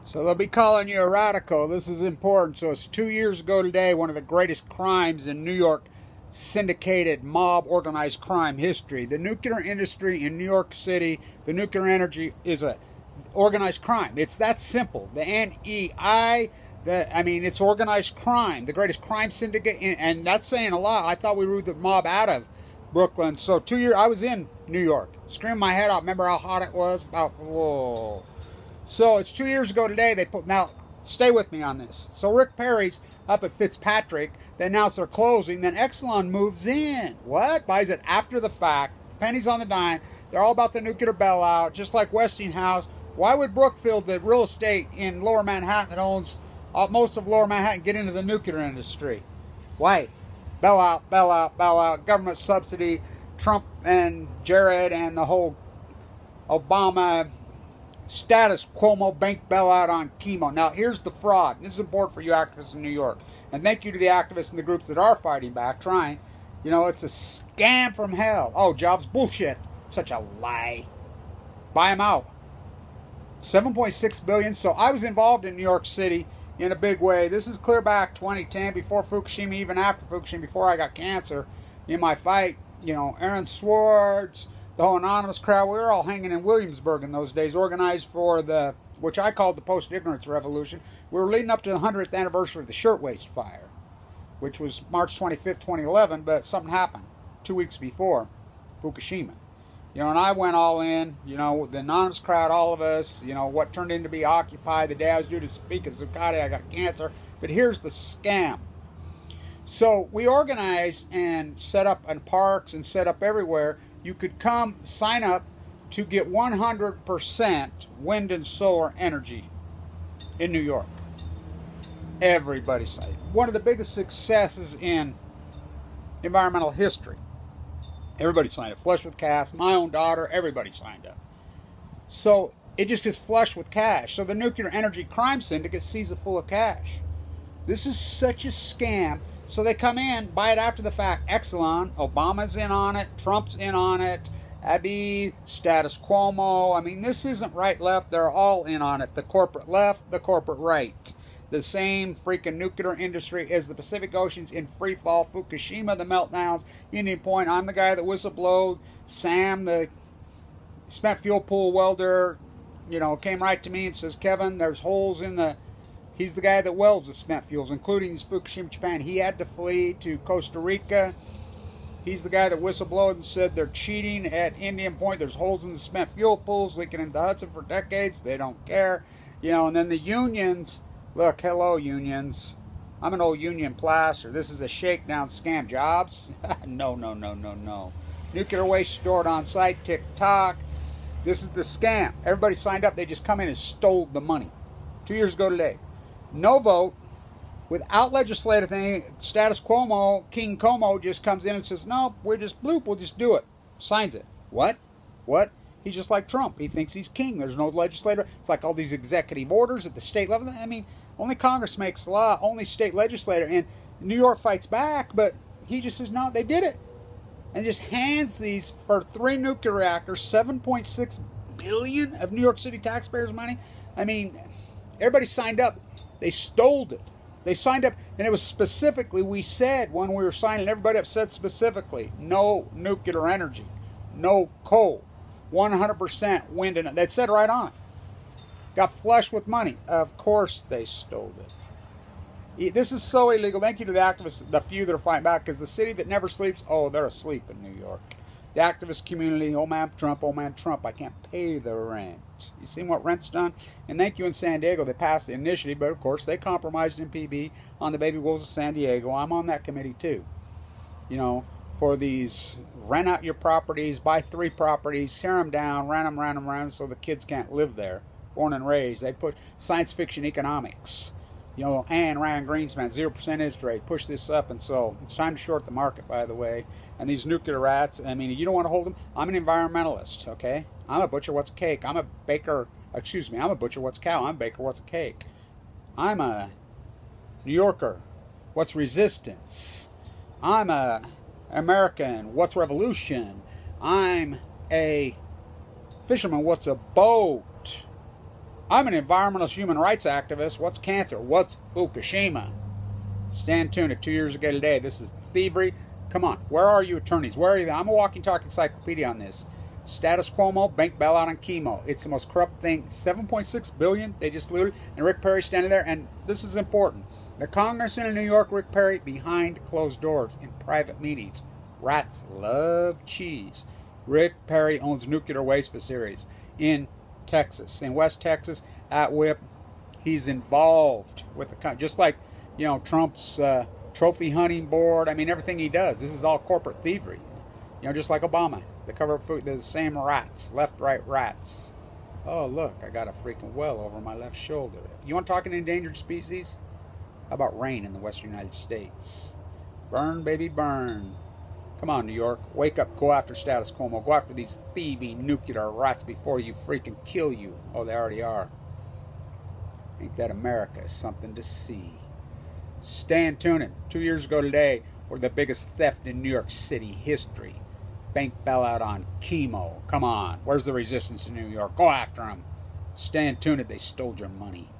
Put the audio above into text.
So they'll be calling you a radical. This is important. So it's 2 years ago today, one of the greatest crimes in New York syndicated mob organized crime history. The nuclear industry in New York City, the nuclear energy is a organized crime. It's that simple. The NEI, it's organized crime, the greatest crime syndicate, and that's saying a lot. I thought we ruled the mob out of Brooklyn. So 2 years, I was in New York, screaming my head off. Remember how hot it was? Whoa. So it's 2 years ago today. Now stay with me on this. So Rick Perry's up at Fitzpatrick. They announce they're closing. Then Exelon moves in. What? Buys it after the fact. Pennies on the dime. They're all about the nuclear bailout, just like Westinghouse. Why would Brookfield, the real estate in Lower Manhattan that owns most of Lower Manhattan, get into the nuclear industry? Why? Bailout, bailout, bailout. Government subsidy. Trump and Jared and the whole Obama status Cuomo bank bailout on chemo. Now here's the fraud. This is important for you activists in New York, and thank you to the activists and the groups that are fighting back, trying. You know, it's a scam from hell. Oh, jobs, bullshit. Such a lie. Buy them out. 7.6 billion. So I was involved in New York City in a big way. This is clear back 2010, before Fukushima, even after Fukushima, before I got cancer. In my fight, you know, Aaron Swartz, the whole anonymous crowd, we were all hanging in Williamsburg in those days, organized for the, which I called the post-ignorance revolution. We were leading up to the 100th anniversary of the Shirtwaist Fire, which was March 25th, 2011, but something happened 2 weeks before Fukushima. You know, and I went all in, you know, the anonymous crowd, all of us, you know, what turned into be Occupy. The day I was due to speak at Zuccotti, I got cancer. But here's the scam. So we organized and set up in parks and set up everywhere. You could come sign up to get 100% wind and solar energy in New York. Everybody signed up. One of the biggest successes in environmental history. Everybody signed up. Flush with cash. My own daughter, everybody signed up. So it just gets flush with cash. So the nuclear energy crime syndicate sees it full of cash. This is such a scam. So they come in, buy it after the fact. Exelon, Obama's in on it, Trump's in on it, Abe, status Cuomo. I mean, this isn't right, left. They're all in on it. The corporate left, the corporate right. The same freaking nuclear industry as the Pacific Ocean's in free fall. Fukushima, the meltdowns, Indian Point. I'm the guy that whistleblowed. Sam, the spent fuel pool welder, you know, came right to me and says, Kevin, there's holes in the... He's the guy that welds the spent fuels, including Fukushima, Japan. He had to flee to Costa Rica. He's the guy that whistleblowed and said they're cheating at Indian Point. There's holes in the spent fuel pools leaking into Hudson for decades. They don't care. You know, and then the unions... Look, hello, unions. I'm an old union plaster. This is a shakedown scam. Jobs? No, no, no, no, no. Nuclear waste stored on site. Tick-tock. This is the scam. Everybody signed up. They just come in and stole the money. 2 years ago today. No vote. Without legislative thing, status Cuomo, King Cuomo just comes in and says, no, we're just bloop. We'll just do it. Signs it. What? What? He's just like Trump. He thinks he's king. There's no legislator. It's like all these executive orders at the state level. I mean, only Congress makes law, only state legislator. And New York fights back, but he just says, no, they did it. And just hands these for 3 nuclear reactors, $7.6 billion of New York City taxpayers' money. I mean, everybody signed up. They stole it. They signed up, and it was specifically, we said when we were signing, everybody up said specifically, no nuclear energy, no coal. 100% wind in it. That said right on it. Got flush with money. Of course they stole it. This is so illegal. Thank you to the activists, the few that are fighting back, because the city that never sleeps, oh, they're asleep in New York. The activist community, oh man Trump, I can't pay the rent. You see what rent's done? And thank you in San Diego. They passed the initiative, but of course they compromised in PB on the baby wolves of San Diego. I'm on that committee too. You know, for these, rent out your properties, buy 3 properties, tear them down, rent them so the kids can't live there. Born and raised. They put science fiction economics. You know, and Ryan Greenspan, 0% interest rate, push this up, and so it's time to short the market, by the way. And these nuclear rats, I mean, you don't want to hold them. I'm an environmentalist, okay? I'm a butcher, what's a cake? I'm a baker, excuse me, I'm a butcher, what's a cow? I'm a baker, what's a cake? I'm a New Yorker, what's resistance? I'm a American, what's revolution? I'm a fisherman, what's a boat? I'm an environmentalist human rights activist. What's cancer? What's Fukushima? Stand tuned at 2 years ago today. This is thievery. Come on. Where are you attorneys? Where are you? I'm a walking, talking encyclopedia on this. Status Cuomo, bank bailout on chemo. It's the most corrupt thing. $7.6 billion they just looted. And Rick Perry standing there. And this is important. The congressman in New York, Rick Perry, behind closed doors in private meetings. Rats love cheese. Rick Perry owns nuclear waste facilities in Texas, in West Texas, at WIP. He's involved with the country, just like, you know, Trump's trophy hunting board. I mean, everything he does. This is all corporate thievery. You know, just like Obama. The cover-up food, they're the same rats, left-right rats. Oh, look, I got a freaking well over my left shoulder. You want to talk an endangered species? How about rain in the western United States? Burn, baby, burn. Come on, New York. Wake up. Go after Status Cuomo. Go after these thieving nuclear rats before you freaking kill you. Oh, they already are. Ain't that America is something to see. Stand tuned. 2 years ago today, we're the biggest theft in New York City history. Bank bailout on chemo. Come on. Where's the resistance in New York? Go after them. Stand tuned. They stole your money.